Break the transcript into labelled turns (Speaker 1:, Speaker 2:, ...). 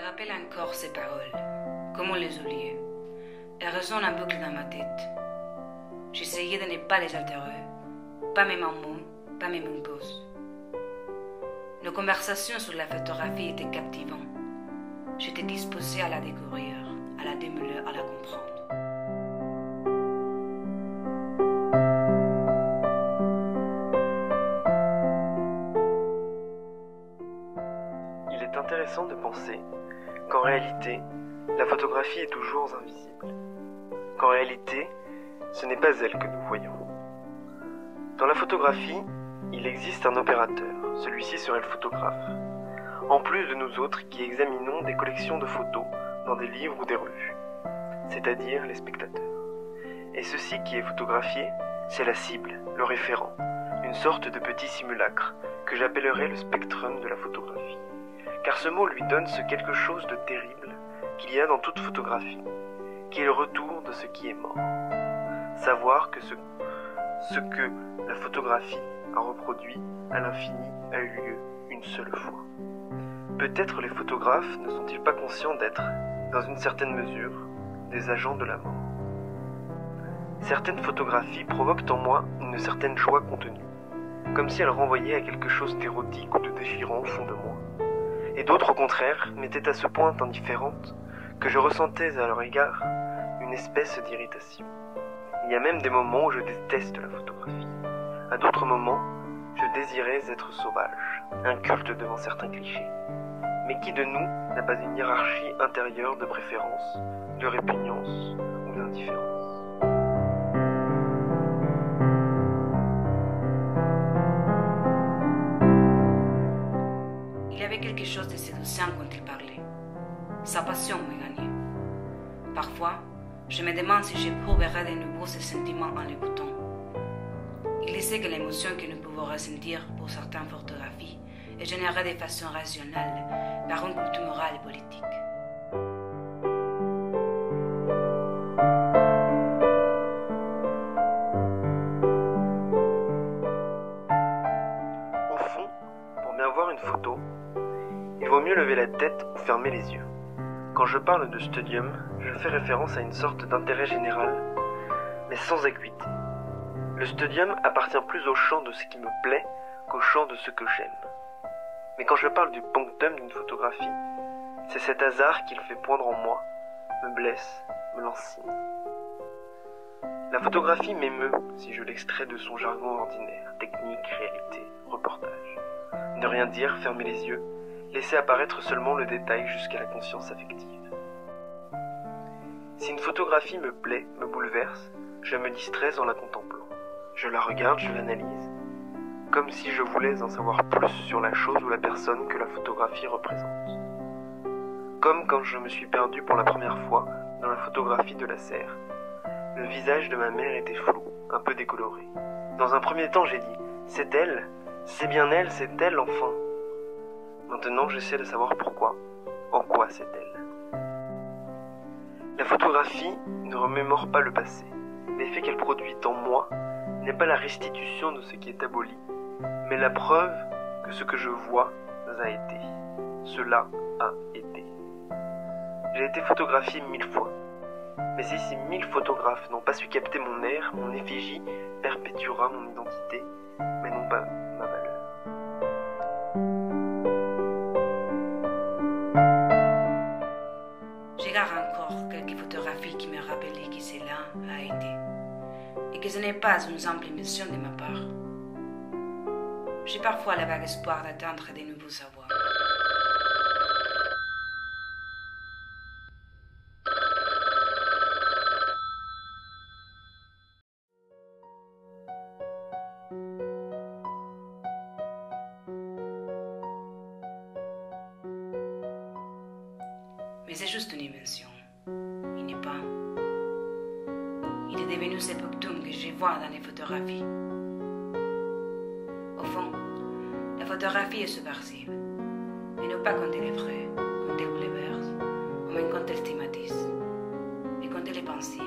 Speaker 1: rappelle encore ces paroles, comme on les oubliait. Elles résonnent en boucle dans ma tête. J'essayais de ne pas les altérer, pas même en mots, pas même en pause. Nos conversations sur la photographie étaient captivantes. J'étais disposée à la découvrir, à la démêler, à la comprendre.
Speaker 2: Il est intéressant de penser qu'en réalité, la photographie est toujours invisible. Qu'en réalité, ce n'est pas elle que nous voyons. Dans la photographie, il existe un opérateur, celui-ci serait le photographe, en plus de nous autres qui examinons des collections de photos dans des livres ou des revues, c'est-à-dire les spectateurs. Et ceci qui est photographié, c'est la cible, le référent, une sorte de petit simulacre que j'appellerais le spectrum de la photographie. Car ce mot lui donne ce quelque chose de terrible qu'il y a dans toute photographie, qui est le retour de ce qui est mort. Savoir que ce que la photographie a reproduit à l'infini a eu lieu une seule fois. Peut-être les photographes ne sont-ils pas conscients d'être, dans une certaine mesure, des agents de la mort. Certaines photographies provoquent en moi une certaine joie contenue, comme si elles renvoyaient à quelque chose d'érotique ou de déchirant au fond de moi. Et d'autres, au contraire, m'étaient à ce point indifférentes que je ressentais à leur égard une espèce d'irritation. Il y a même des moments où je déteste la photographie. À d'autres moments, je désirais être sauvage, inculte devant certains clichés. Mais qui de nous n'a pas une hiérarchie intérieure de préférence, de répugnance ou d'indifférence?
Speaker 1: Il y avait quelque chose de séduisant quand il parlait. Sa passion me gagnait. Parfois, je me demande si j'éprouverai de nouveau ce sentiment en l'écoutant. Il disait que l'émotion que nous pouvons ressentir pour certaines photographies est générée de façon rationnelle par une culture morale et politique.
Speaker 2: Au fond, pour bien voir une photo, il vaut mieux lever la tête ou fermer les yeux. Quand je parle de studium, je fais référence à une sorte d'intérêt général, mais sans acuité. Le studium appartient plus au champ de ce qui me plaît qu'au champ de ce que j'aime. Mais quand je parle du punctum d'une photographie, c'est cet hasard qui le fait poindre en moi, me blesse, me lancine. La photographie m'émeut si je l'extrais de son jargon ordinaire, technique, réalité, reportage. Ne rien dire, fermer les yeux, laisser apparaître seulement le détail jusqu'à la conscience affective. Si une photographie me plaît, me bouleverse, je me distrais en la contemplant. Je la regarde, je l'analyse, comme si je voulais en savoir plus sur la chose ou la personne que la photographie représente. Comme quand je me suis perdu pour la première fois dans la photographie de la serre. Le visage de ma mère était flou, un peu décoloré. Dans un premier temps, j'ai dit « C'est elle, c'est bien elle, c'est elle enfin !» Maintenant, j'essaie de savoir pourquoi, en quoi c'est elle. La photographie ne remémore pas le passé. L'effet qu'elle produit en moi n'est pas la restitution de ce qui est aboli, mais la preuve que ce que je vois a été. Cela a été. J'ai été photographié 1000 fois. Mais si ces 1000 photographes n'ont pas su capter mon air, mon effigie perpétuera mon identité, mais non pas ma valeur.
Speaker 1: Je garde encore quelques photographies qui me rappellent que cela a été, et que ce n'est pas une simple émission de ma part. J'ai parfois le vague espoir d'atteindre de nouveaux savoirs. Mais c'est juste une invention. Il n'est pas. Il est devenu ce punctum que je vois dans les photographies. Au fond, la photographie est subversive. Mais non pas quand elle est vraie, quand elle bouleverse, ou même quand elle stigmatise, mais quand elle est pensive.